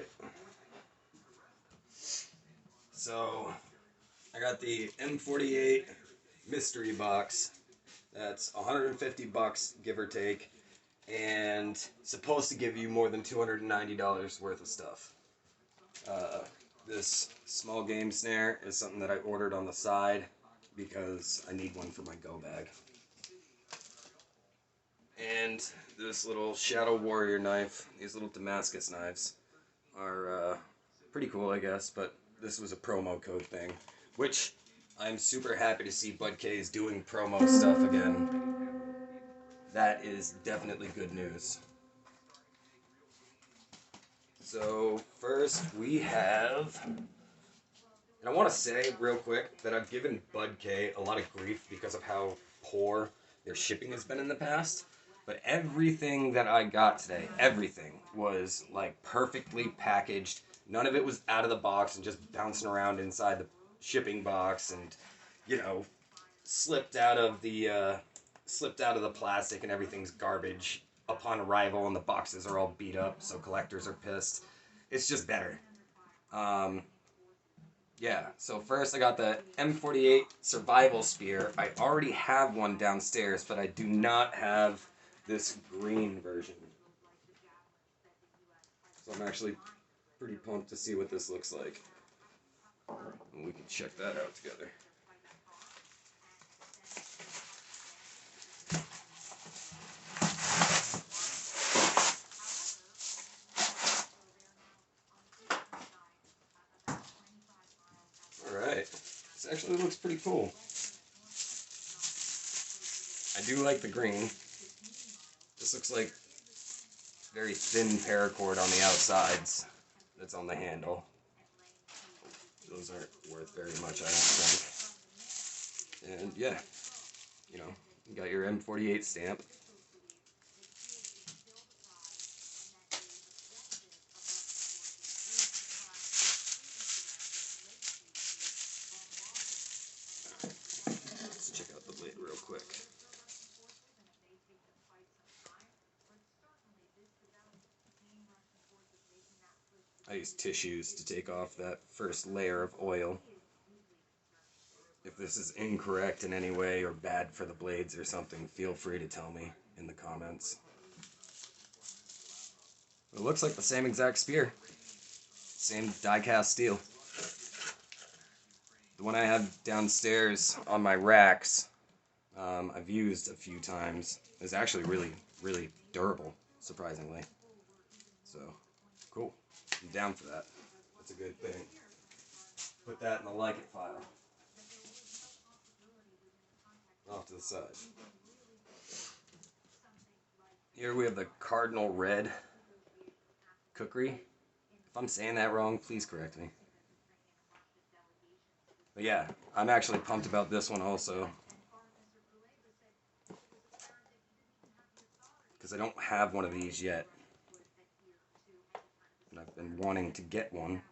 Alright. So, I got the M-48 mystery box. That's 150 bucks, give or take, and supposed to give you more than $290 worth of stuff. This small game snare is something that I ordered on the side because I need one for my go bag. And this little Shadow Warrior knife, these little Damascus knives, are pretty cool, I guess, but this was a promo code thing, which I'm super happy to see Bud K is doing promo stuff again. That is definitely good news. So first we have, and I want to say real quick that I've given Bud K a lot of grief because of how poor their shipping has been in the past. But everything that I got today, everything was like perfectly packaged. None of it was out of the box and just bouncing around inside the shipping box, and you know, slipped out of the plastic, and everything's garbage upon arrival, and the boxes are all beat up, so collectors are pissed. It's just better. Yeah, so first I got the M-48 Survival Spear. I already have one downstairs, but I do not have this green version. So I'm actually pretty pumped to see what this looks like. And we can check that out together. Alright, this actually looks pretty cool. I do like the green. This looks like very thin paracord on the outsides that's on the handle. Those aren't worth very much, I don't think. And yeah, you know, you got your M-48 stamp. Let's check out the blade real quick. I use tissues to take off that first layer of oil. If this is incorrect in any way or bad for the blades or something, feel free to tell me in the comments. It looks like the same exact spear. Same die-cast steel. The one I have downstairs on my racks, I've used a few times. It's actually really, really durable, surprisingly. So, cool. I'm down for that. That's a good thing. Put that in the like it file. Off to the side. Here we have the Cardinal Red kukri. If I'm saying that wrong, please correct me. But yeah, I'm actually pumped about this one also. Because I don't have one of these yet. And I've been wanting to get one.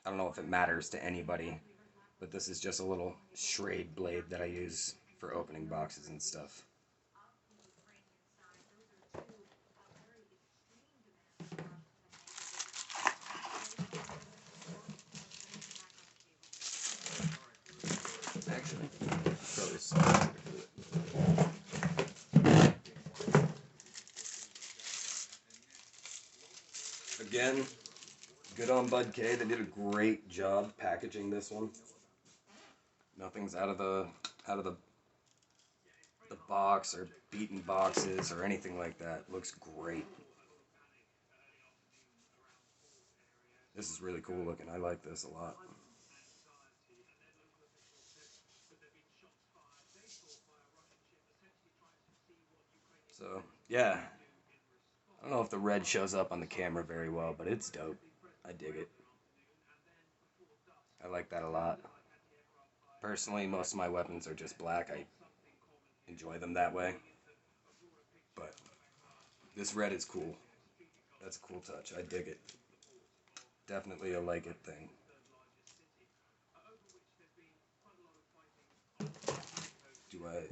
I don't know if it matters to anybody, but this is just a little Schrade blade that I use for opening boxes and stuff. Actually, probably again, good on Bud K. They did a great job packaging this one. Nothing's out of the box or beaten boxes or anything like that. Looks great. This is really cool looking. I like this a lot. So, yeah. I don't know if the red shows up on the camera very well, but it's dope. I dig it. I like that a lot. Personally, most of my weapons are just black. I enjoy them that way. But this red is cool. That's a cool touch. I dig it. Definitely a like it thing. Do I...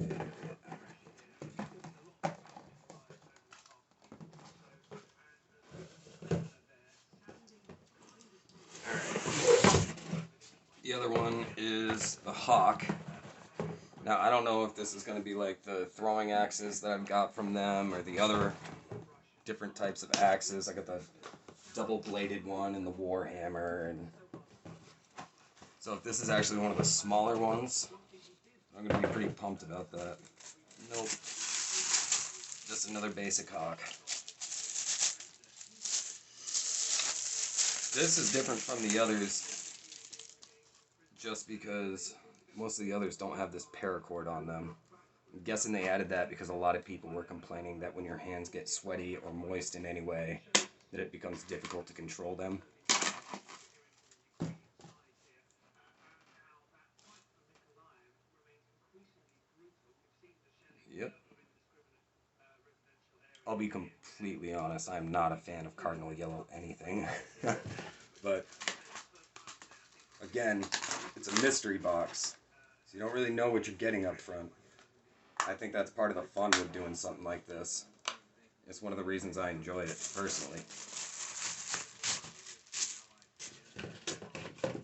The other one is the hawk. Now, I don't know if this is going to be like the throwing axes that I've got from them or the other different types of axes. I got the double-bladed one and the war hammer. And so if this is actually one of the smaller ones, I'm going to be pretty pumped about that. Nope. Just another basic hawk. This is different from the others just because most of the others don't have this paracord on them. I'm guessing they added that because a lot of people were complaining that when your hands get sweaty or moist in any way, that it becomes difficult to control them. Yep. I'll be completely honest, I'm not a fan of Cardinal Yellow anything. But, again, it's a mystery box, so you don't really know what you're getting up front. I think that's part of the fun with doing something like this. It's one of the reasons I enjoy it, personally.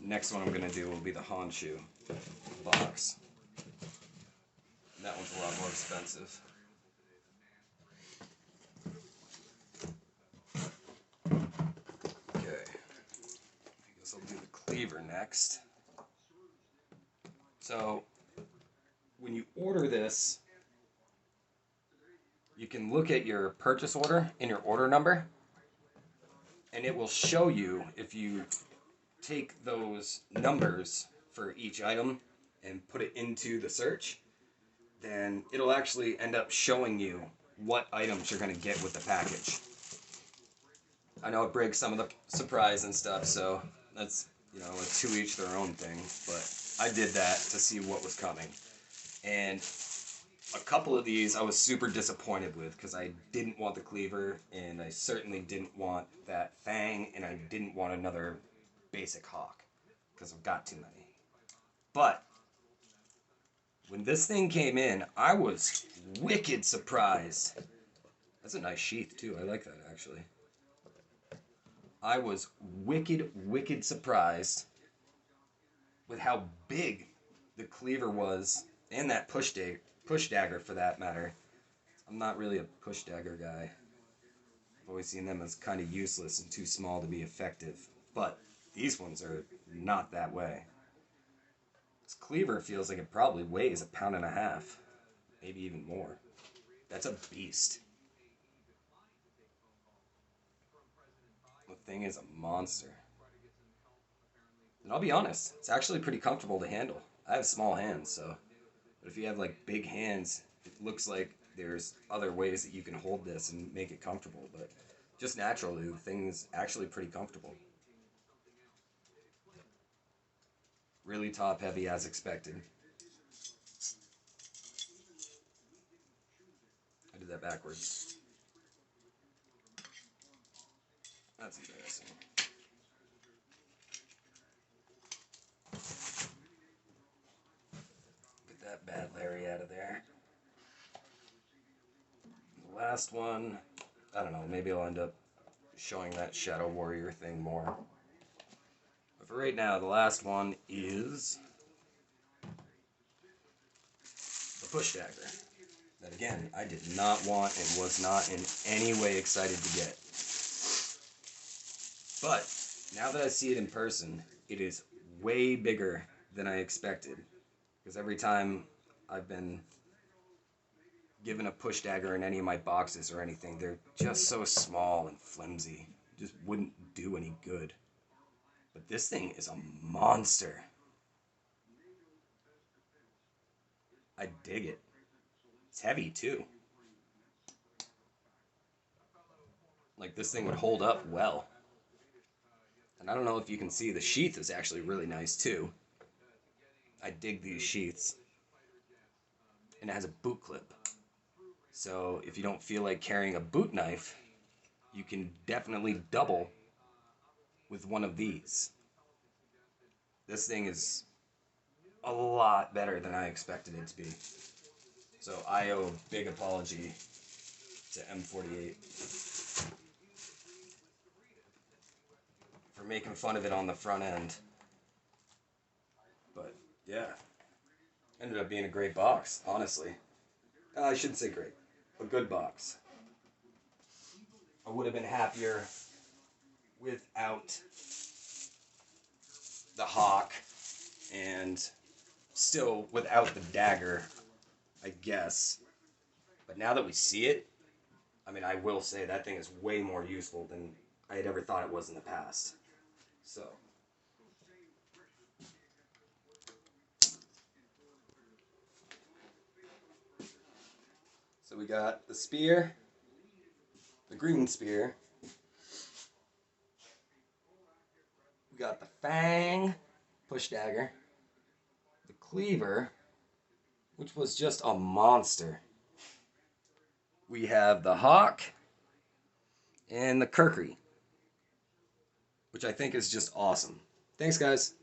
Next one I'm going to do will be the Honshu box. That one's a lot more expensive. Okay. I guess I'll do the cleaver next. So, when you order this, you can look at your purchase order and your order number, and it will show you if you take those numbers for each item and put it into the search, then it'll actually end up showing you what items you're going to get with the package. I know it breaks some of the surprise and stuff, so that's, you know, a to each their own thing, but I did that to see what was coming. And a couple of these I was super disappointed with because I didn't want the cleaver, and I certainly didn't want that Fang, and I didn't want another basic hawk because I've got too many. But when this thing came in, I was wicked surprised. That's a nice sheath too. I like that actually. I was wicked surprised with how big the cleaver was, and that push dagger for that matter. I'm not really a push dagger guy. I've always seen them as kind of useless and too small to be effective. But these ones are not that way. This cleaver feels like it probably weighs 1.5 pounds, maybe even more. That's a beast. The thing is a monster. And I'll be honest, it's actually pretty comfortable to handle. I have small hands, so... But if you have, like, big hands, it looks like there's other ways that you can hold this and make it comfortable. But just naturally, the thing is actually pretty comfortable. Really top-heavy as expected. I did that backwards. That's embarrassing. Get that bad Larry out of there. The last one, I don't know, maybe I'll end up showing that Shadow Warrior thing more. But for right now, the last one is the push dagger. That again, I did not want and was not in any way excited to get. But now that I see it in person, it is way bigger than I expected. Because every time I've been given a push dagger in any of my boxes or anything, they're just so small and flimsy. Just wouldn't do any good. But this thing is a monster. I dig it. It's heavy too. Like, this thing would hold up well. And I don't know if you can see, the sheath is actually really nice too. I dig these sheaths. And it has a boot clip. So if you don't feel like carrying a boot knife, you can definitely double with one of these. This thing is a lot better than I expected it to be. So I owe a big apology to M-48 for making fun of it on the front end. yeah. Ended up being a great box, honestly. I shouldn't say great. A good box. I would have been happier without the hawk and still without the dagger, I guess. But now that we see it, I mean, I will say that thing is way more useful than I had ever thought it was in the past. So. So we got the spear, the green spear. We got the Fang, push dagger. The cleaver, which was just a monster. We have the hawk and the kukri, which I think is just awesome. Thanks, guys.